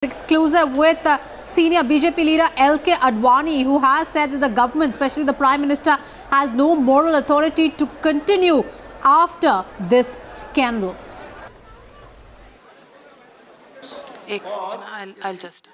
Exclusive with senior BJP leader L.K. Advani, who has said that the government, especially the Prime Minister, has no moral authority to continue after this scandal. I'll just.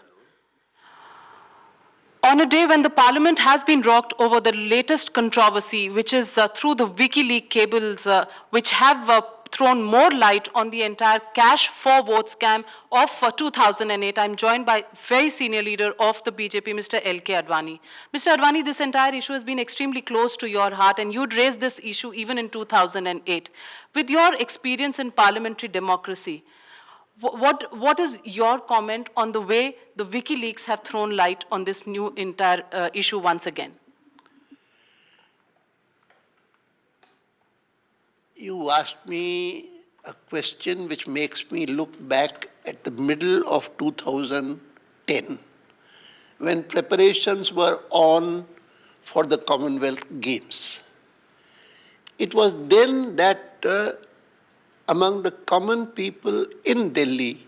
On a day when the parliament has been rocked over the latest controversy, which is through the WikiLeaks cables, which have thrown more light on the entire cash for vote scam of 2008, I'm joined by very senior leader of the BJP, Mr. L.K. Advani. Mr. Advani, this entire issue has been extremely close to your heart, and you'd raised this issue even in 2008. With your experience in parliamentary democracy, what is your comment on the way the WikiLeaks have thrown light on this new entire issue once again? You asked me a question which makes me look back at the middle of 2010, when preparations were on for the Commonwealth Games. It was then that among the common people in Delhi,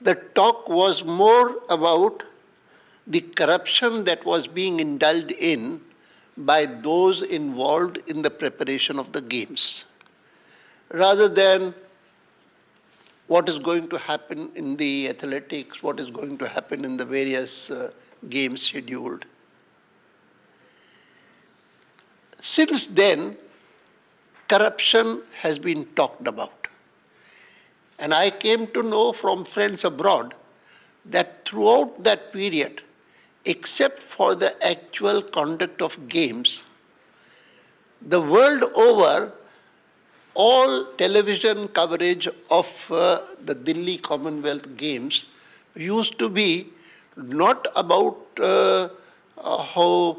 the talk was more about the corruption that was being indulged in by those involved in the preparation of the games, rather than what is going to happen in the athletics, what is going to happen in the various games scheduled. Since then, corruption has been talked about. And I came to know from friends abroad that throughout that period, except for the actual conduct of games, the world over, all television coverage of the Delhi Commonwealth Games used to be not about how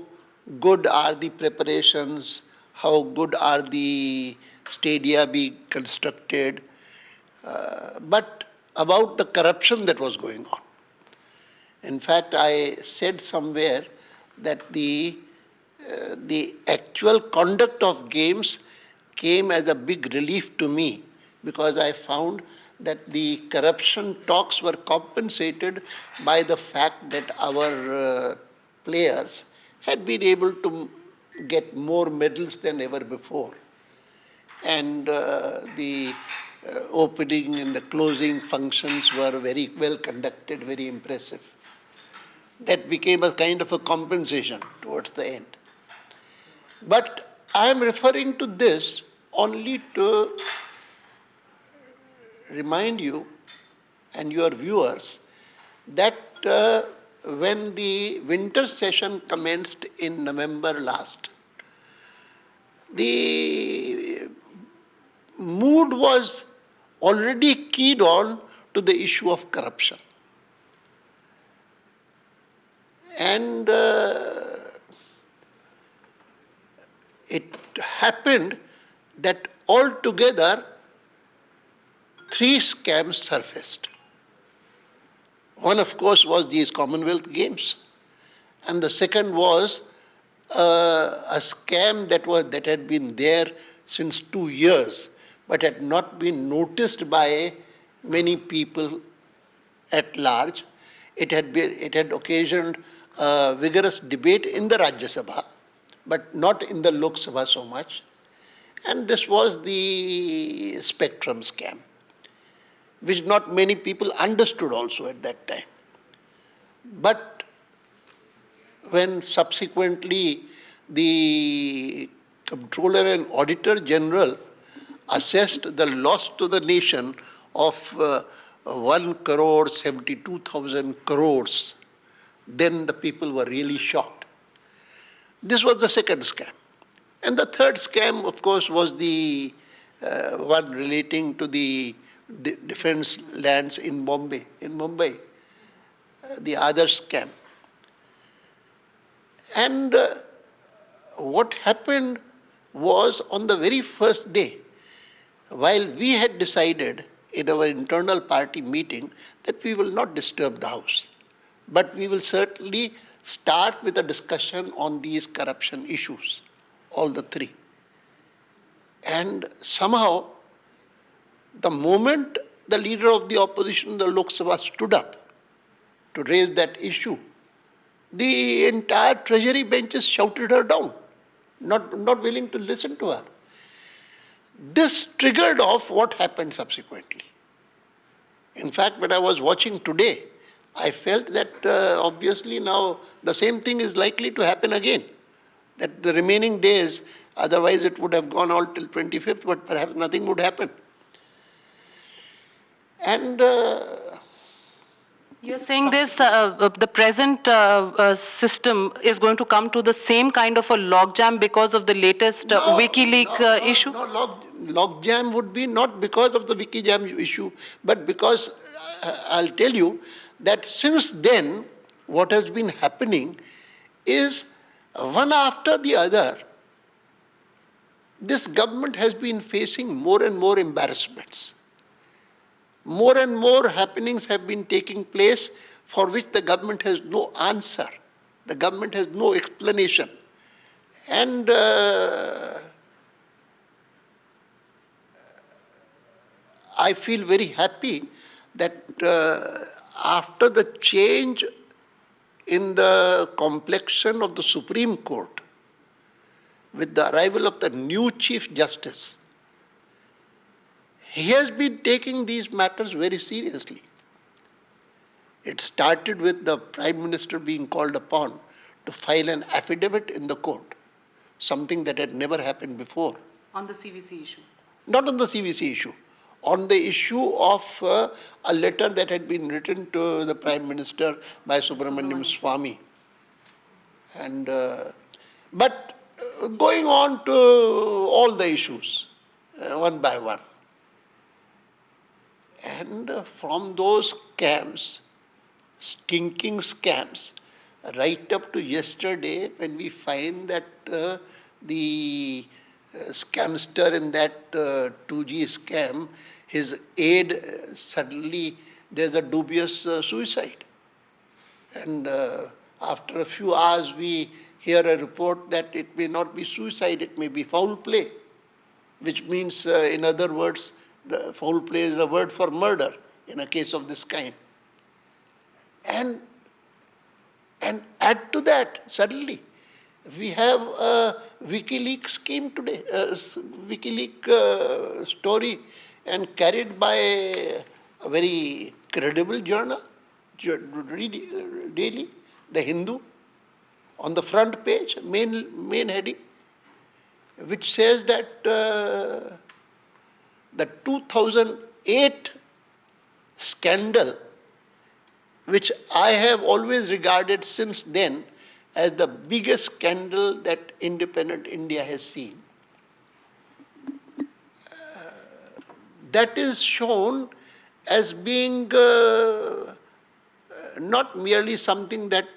good are the preparations, how good are the stadia being constructed, but about the corruption that was going on. In fact, I said somewhere that the actual conduct of games came as a big relief to me, because I found that the corruption talks were compensated by the fact that our players had been able to get more medals than ever before. And the opening and the closing functions were very well conducted, very impressive. That became a kind of a compensation towards the end. But I am referring to this only to remind you and your viewers that when the winter session commenced in November last, the mood was already keyed on to the issue of corruption. And it happened that altogether 3 scams surfaced. One, of course, was these Commonwealth Games, and the second was a scam that had been there since 2 years, but had not been noticed by many people at large. It had occasioned a vigorous debate in the Rajya Sabha, but not in the Lok Sabha so much. And this was the spectrum scam, which not many people understood also at that time. But when subsequently the Comptroller and Auditor General assessed the loss to the nation of 1,72,000 crores, then the people were really shocked. This was the second scam. And the third scam, of course, was the one relating to the defense lands in Mumbai, the other scam. And what happened was, on the very first day, while we had decided in our internal party meeting that we will not disturb the House, but we will certainly start with a discussion on these corruption issues, all the 3. And somehow, the moment the leader of the opposition in the Lok Sabha stood up to raise that issue, the entire treasury benches shouted her down, not willing to listen to her. This triggered off what happened subsequently. In fact, when I was watching today, I felt that obviously now the same thing is likely to happen again. That the remaining days, otherwise it would have gone all till 25th, but perhaps nothing would happen. And You're saying this, the present system is going to come to the same kind of a logjam because of the latest WikiLeaks issue? No, log jam would be not because of the wiki jam issue, but because I'll tell you that since then, what has been happening is one after the other, this government has been facing more and more embarrassments. More and more happenings have been taking place for which the government has no answer. The government has no explanation. And I feel very happy that after the change in the complexion of the Supreme Court, with the arrival of the new Chief Justice, he has been taking these matters very seriously. It started with the Prime Minister being called upon to file an affidavit in the court, something that had never happened before. On the CVC issue? Not on the CVC issue, on the issue of a letter that had been written to the Prime Minister by Subramaniam Swamy. And, but going on to all the issues, one by one. And from those scams, stinking scams, right up to yesterday, when we find that the scamster in that 2G scam, his aide, suddenly there's a dubious suicide. And after a few hours, we hear a report that it may not be suicide, it may be foul play, which means, in other words, the foul play is a word for murder in a case of this kind. And add to that, suddenly, we have a WikiLeaks scheme today, WikiLeaks story, and carried by a very credible journal, daily, The Hindu, on the front page, main heading, which says that the 2008 scandal, which I have always regarded since then as the biggest scandal that independent India has seen. That is shown as being not merely something that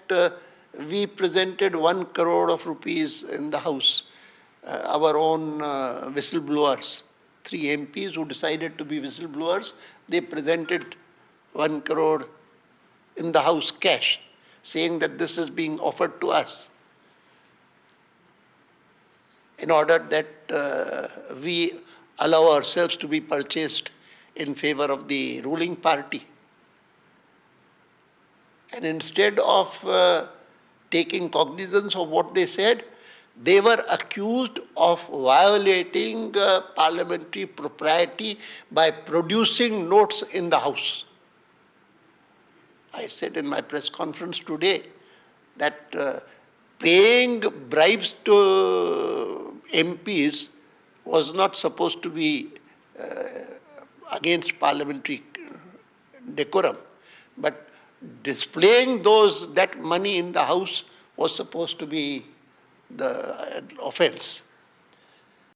we presented 1 crore of rupees in the House, our own whistleblowers, 3 MPs who decided to be whistleblowers, they presented 1 crore in the House cash, saying that this is being offered to us in order that we allow ourselves to be purchased in favor of the ruling party. And instead of taking cognizance of what they said, they were accused of violating parliamentary propriety by producing notes in the House. I said in my press conference today that paying bribes to MPs was not supposed to be against parliamentary decorum, but displaying that money in the House was supposed to be the offense.